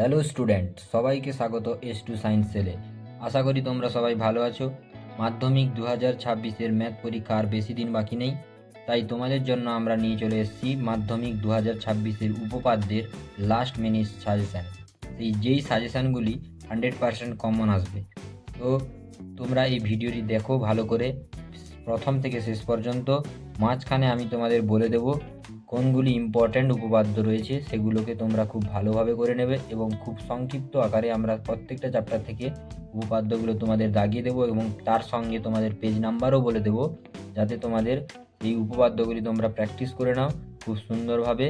Hello student, সবাইকে স্বাগত S2 science সেলে। আশা করি তোমরা সবাই ভালো আছো। মাধ্যমিক 2026-এর ম্যাথ পরীক্ষা আর বেশি দিন বাকি নেই, তাই তোমাদের জন্য আমরা নিয়ে চলে এসেছি মাধ্যমিক 2026-এর উপপাদ্যের লাস্ট মিনিট সাজেশান। যেই সাজেশানগুলি 100% কমন আসবে। তো তোমরা এই ভিডিওটি দেখো ভালো করে, প্রথম থেকে শেষ পর্যন্ত। মাঝখানে আমি তোমাদের বলে দেব কোনগুলি ইম্পর্ট্যান্ট উপপাদ্য রয়েছে, সেগুলোকে তোমরা খুব ভালোভাবে করে নেবে এবং খুব সংক্ষিপ্ত আকারে আমরা প্রত্যেকটা চ্যাপ্টার থেকে উপপাদ্যগুলো তোমাদের দাগিয়ে দেবো এবং তার সঙ্গে তোমাদের পেজ নাম্বারও বলে দেবো, যাতে তোমাদের এই উপপাদ্যগুলি তোমরা প্র্যাকটিস করে নাও খুব সুন্দরভাবে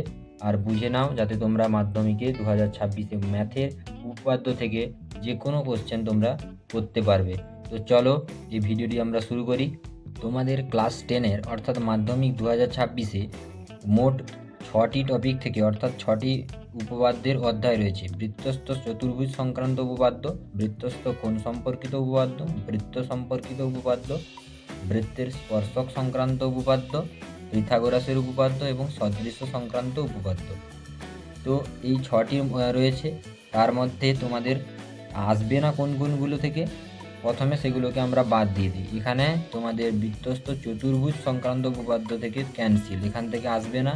আর বুঝে নাও, যাতে তোমরা মাধ্যমিকে 2026-এ ম্যাথের উপপাদ্য থেকে যে কোনো কোশ্চেন তোমরা করতে পারবে। তো চলো এই ভিডিওটি আমরা শুরু করি। তোমাদের ক্লাস 10-এর অর্থাৎ মাধ্যমিক 2026-এ মোট 6টি টপিক থেকে অর্থাৎ 6টি উপপাদ্যের অধ্যায় রয়েছে। বৃত্তস্থ চতুর্ভুজ সংক্রান্ত উপপাদ্য, বৃত্তস্থ কোণ সম্পর্কিত উপপাদ্য, বৃত্ত সম্পর্কিত উপপাদ্য, বৃত্তের স্পর্শক সংক্রান্ত উপপাদ্য, পিথাগোরাসের উপপাদ্য এবং সদৃশ্য সংক্রান্ত উপপাদ্য। তো এই 6টি রয়েছে। তার মধ্যে তোমাদের আসবে না কোন কোনগুলো থেকে, প্রথমে সেগুলোকে আমরা বাদ দিয়ে দিই। এখানে তোমাদের বৃত্তস্থ চতুর্ভুজ সংক্রান্ত উপপাদ্য থেকে ক্যান্সেল, এখান থেকে আসবে না।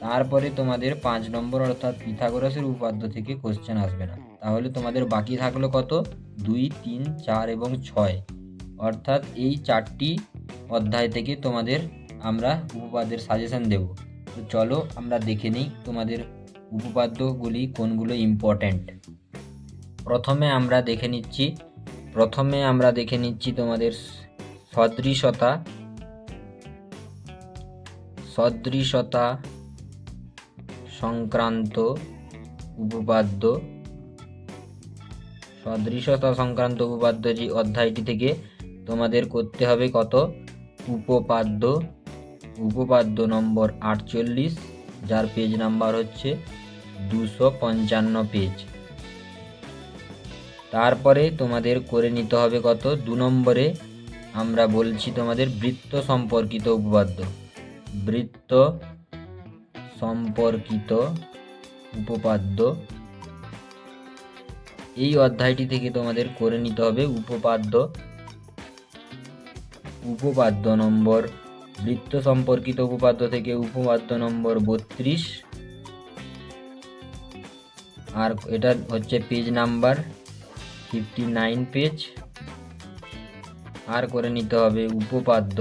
তারপরে তোমাদের 5 নম্বর অর্থাৎ পিথাগোরাসের উপপাদ্য থেকে কোশ্চেন আসবে না। তাহলে তোমাদের বাকি থাকলো কত? 2, 3, 4 এবং 6, অর্থাৎ এই 4টি অধ্যায় থেকে তোমাদের আমরা উপপাদ্যের সাজেশন দেব। তো চলো আমরা দেখে নিই তোমাদের উপপাদ্যগুলি কোনগুলো ইম্পর্ট্যান্ট। প্রথমে আমরা দেখে নিচ্ছি তোমাদের সদৃশতা সংক্রান্ত উপপাদ্য। সদৃশতা সংক্রান্ত উপপাদ্য যে অধ্যায়টি থেকে তোমাদের করতে হবে কত? উপপাদ্য নম্বর 48, যার পেজ নাম্বার হচ্ছে 255 পেজ। তারপরে তোমাদের করে নিতে হবে কত? 2 নম্বরে আমরা বলছি তোমাদের বৃত্ত সম্পর্কিত উপপাদ্য। বৃত্ত সম্পর্কিত উপপাদ্য, এই অধ্যায়টি থেকে তোমাদের করে নিতে হবে উপপাদ্য নম্বর, বৃত্ত সম্পর্কিত উপপাদ্য থেকে উপপাদ্য নম্বর 32, আর এটা হচ্ছে পেজ নাম্বার 59 পেজ। আর করে নিতে হবে উপপাদ্য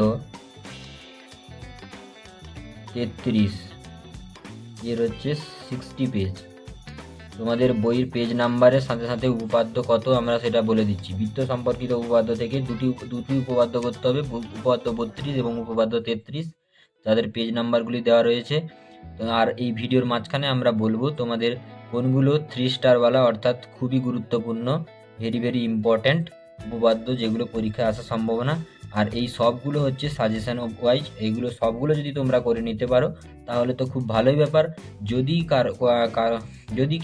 33, এর হচ্ছে 60 পেজ। তোমাদের বইয়ের পেজ নাম্বারের সাথে সাথে উপপাদ্য কত আমরা সেটা বলে দিচ্ছি। বৃত্ত সম্পর্কিত উপপাদ্য থেকে দুটি উপপাদ্য করতে হবে, উপপাদ্য 32 এবং উপপাদ্য 33, যাদের পেজ নাম্বারগুলি দেওয়া রয়েছে। আর এই ভিডিওর মাঝখানে আমরা বলবো তোমাদের কোনগুলো 3 স্টারওয়ালা অর্থাৎ খুবই গুরুত্বপূর্ণ, ভেরি ভেরি ইম্পর্ট্যান্ট উপপাদ্য, যেগুলো পরীক্ষায় আসার সম্ভাবনা। আর এই সবগুলো হচ্ছে সাজেশন ওয়াইজ। এইগুলো সবগুলো যদি তোমরা করে নিতে পারো তাহলে তো খুব ভালোই ব্যাপার। যদি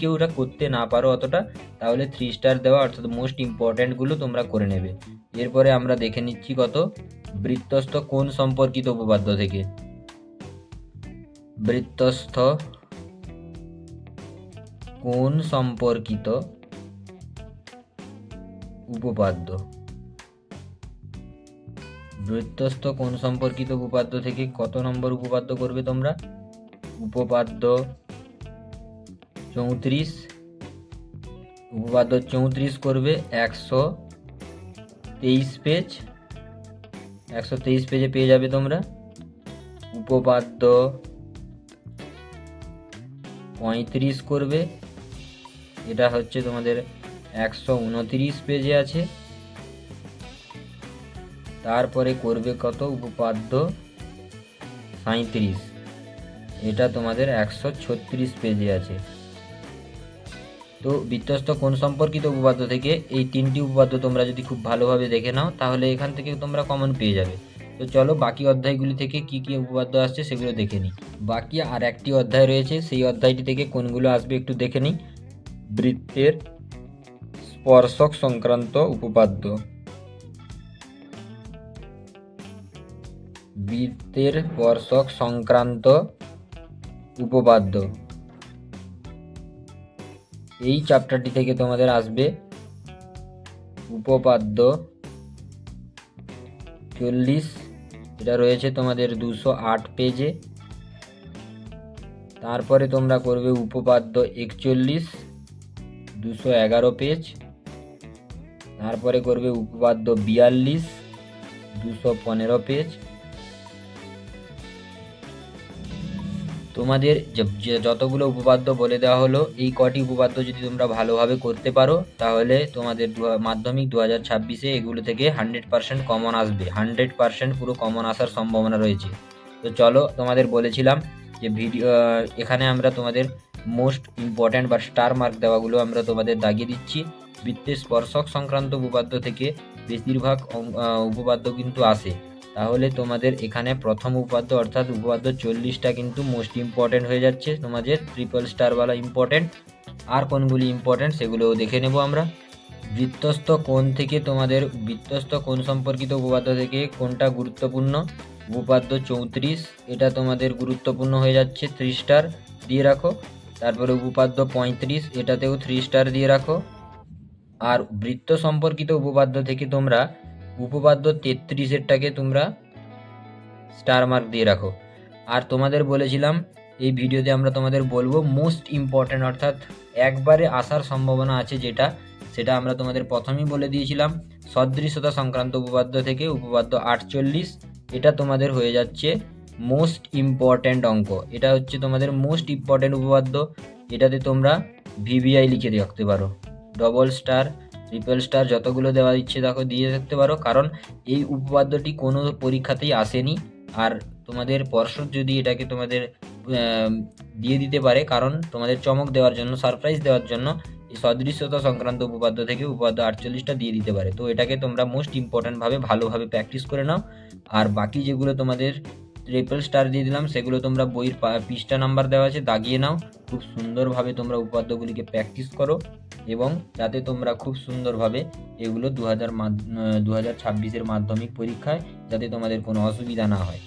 কেউ এটা করতে না পারো অতটা, তাহলে 3 স্টার দেওয়া অর্থাৎ মোস্ট ইম্পর্ট্যান্টগুলো তোমরা করে নেবে। এরপরে আমরা দেখে নিচ্ছি কত? বৃত্তস্থ কোণ সম্পর্কিত উপপাদ্য থেকে। বৃত্তস্থ কোণ সম্পর্কিত উপপাদ্য। বৃত্তস্থ কোণ সম্পর্কিত উপপাদ্য থেকে কত নম্বর উপপাদ্য করবে তোমরা? উপপাদ্য 34। উপপাদ্য 34 করবে 123 পেজ। 123 পেজে পেয়ে যাবে তোমরা। উপপাদ্য 35 করবে, এটা হচ্ছে তোমাদের 129 পেজে আছে। তারপরে করবে কত? উপপাদ্য 37, এটা তোমাদের 136 পেজে আছে। তো বৃত্তস্থ কোণ সম্পর্কিত উপপাদ্য থেকে এই 3টি উপপাদ্য তোমরা যদি খুব ভালোভাবে দেখে নাও তাহলে এখান থেকে তোমরা কমন পেয়ে যাবে। তো চলো বাকি অধ্যায়গুলি থেকে কি কি উপপাদ্য আসছে সেগুলো দেখে নিই। বাকি আর একটি অধ্যায় রয়েছে, সেই অধ্যায়টি থেকে কোনগুলো আসবে একটু দেখে নিই। বৃত্তের স্পর্শক সংক্রান্ত উপপাদ্য। বৃত্তের স্পর্শক সংক্রান্ত উপপাদ্য, এই চ্যাপ্টারটি থেকে তোমাদের আসবে উপপাদ্য 40, এটা রয়েছে তোমাদের 208 পেজে। তারপরে তোমরা করবে উপপাদ্য 41, 211 পেজ। তারপরে করবে উপপাদ্য 42, 215 পেজ। তোমাদের যতগুলো উপপাদ্য বলে দেওয়া হলো, এই কটি উপপাদ্য যদি তোমরা ভালোভাবে করতে পারো তাহলে তোমাদের মাধ্যমিক 2026-এ এগুলো থেকে 100% কমন আসবে। 100% পুরো কমন আসার সম্ভাবনা রয়েছে। তো চলো, তোমাদের বলেছিলাম যে এখানে আমরা তোমাদের মোস্ট ইম্পর্ট্যান্ট বা স্টার মার্ক দেওয়াগুলো আমরা তোমাদের দাগিয়ে দিচ্ছি। বৃত্তের স্পর্শক সংক্রান্ত উপপাদ্য থেকে বেশিরভাগ উপপাদ্য কিন্তু আসে। তাহলে তোমাদের এখানে প্রথম উপপাদ্য অর্থাৎ উপপাদ্য 40টা কিন্তু মোস্ট ইম্পর্ট্যান্ট হয়ে যাচ্ছে তোমাদের, ট্রিপল স্টারওয়ালা ইম্পর্ট্যান্ট। আর কোনগুলি ইম্পর্ট্যান্ট সেগুলোও দেখে নেব আমরা। বৃত্তস্থ কোণ থেকে তোমাদের বৃত্তস্থ কোণ সম্পর্কিত উপপাদ্য থেকে কোনটা গুরুত্বপূর্ণ? উপপাদ্য 34, এটা তোমাদের গুরুত্বপূর্ণ হয়ে যাচ্ছে, 3 স্টার দিয়ে রাখো। তারপরে উপপাদ্য 35, এটাতেও 3 স্টার দিয়ে রাখো। আর বৃত্ত সম্পর্কিত উপপাদ্য থেকে তোমরা উপপাদ্য 33-এরটাকে তোমরা স্টার মার্ক দিয়ে রাখো। আর তোমাদের বলেছিলাম এই ভিডিওতে আমরা তোমাদের বলবো মোস্ট ইম্পর্ট্যান্ট অর্থাৎ একবারে আসার সম্ভাবনা আছে যেটা, সেটা আমরা তোমাদের প্রথমেই বলে দিয়েছিলাম। সদৃশতা সংক্রান্ত উপপাদ্য থেকে উপপাদ্য 48, এটা তোমাদের হয়ে যাচ্ছে মোস্ট ইম্পর্ট্যান্ট অঙ্ক। এটা হচ্ছে তোমাদের মোস্ট ইম্পর্ট্যান্ট উপপাদ্য। এটাতে তোমরা ভিভিআই লিখে রাখতে পারো, ডবল স্টার, ট্রিপল স্টার, যতগুলো দেওয়া ইচ্ছে দেখো দিয়ে রাখতে পারো, কারণ এই উপপাদ্যটি কোনো পরীক্ষাতেই আসেনি। আর তোমাদের পর্ষদ যদি এটাকে তোমাদের দিয়ে দিতে পারে, কারণ তোমাদের চমক দেওয়ার জন্য, সারপ্রাইজ দেওয়ার জন্য এই সদৃশ্যতা সংক্রান্ত উপপাদ্য থেকে উপপাদ্য 48টা দিয়ে দিতে পারে। তো এটাকে তোমরা মোস্ট ইম্পর্ট্যান্টভাবে ভালোভাবে প্র্যাকটিস করে নাও। আর বাকি যেগুলো তোমাদের ট্রিপল স্টার দিয়ে দিলাম সেগুলো তোমরা বইয়ের পৃষ্ঠা নাম্বার দেওয়া আছে, দাগিয়ে নাও। খুব সুন্দরভাবে তোমরা উপপাদ্যগুলিকে প্র্যাকটিস করো এবং যাতে তোমরা খুব সুন্দরভাবে এগুলো 2026-এর মাধ্যমিক পরীক্ষায় যাতে তোমাদের কোনো অসুবিধা না হয়।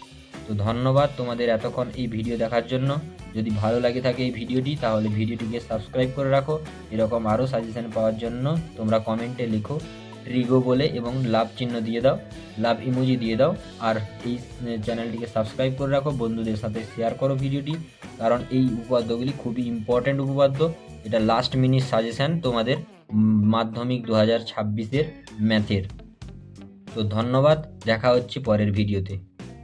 তো ধন্যবাদ তোমাদের এতক্ষণ এই ভিডিও দেখার জন্য। যদি ভালো লাগে থাকে এই ভিডিওটি তাহলে ভিডিওটিকে সাবস্ক্রাইব করে রাখো। এরকম আরও সাজেশন পাওয়ার জন্য তোমরা কমেন্টে লিখো ট্রিগো বলে এবং লাভ চিহ্ন দিয়ে দাও, লাভ ইমোজি দিয়ে দাও। আর এই চ্যানেলটিকে সাবস্ক্রাইব করে রাখো, বন্ধুদের সাথে শেয়ার করো ভিডিওটি, কারণ এই উপপাদ্যগুলি খুবই ইম্পর্ট্যান্ট উপপাদ্য। এটা লাস্ট মিনিট সাজেশান তোমাদের মাধ্যমিক 2026-এর ম্যাথের। তো ধন্যবাদ, দেখা হচ্ছে পরের ভিডিওতে।